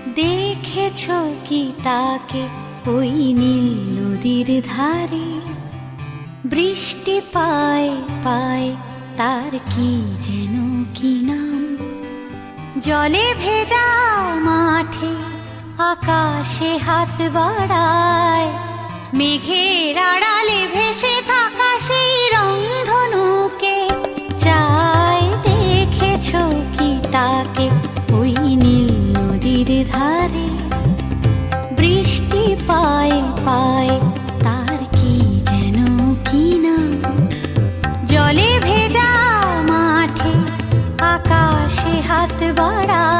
দেখেছ কি তাকে ওই নীল নদীর ধারে? বৃষ্টি পায় পায় তার কি যেন কি নাম। জলে ভেজা মাঠে আকাশে হাত বাড়ায়, মেঘের আড়ালে ভেসে থাকা সেই রংধনুকে চায়। দেখেছ কি তাকে ওই নীল নদীর ধারে? বৃষ্টি পায় পায় তার কি যেন কি নাম। জলে ভেজা মাঠে আকাশে হাত বাড়ায়,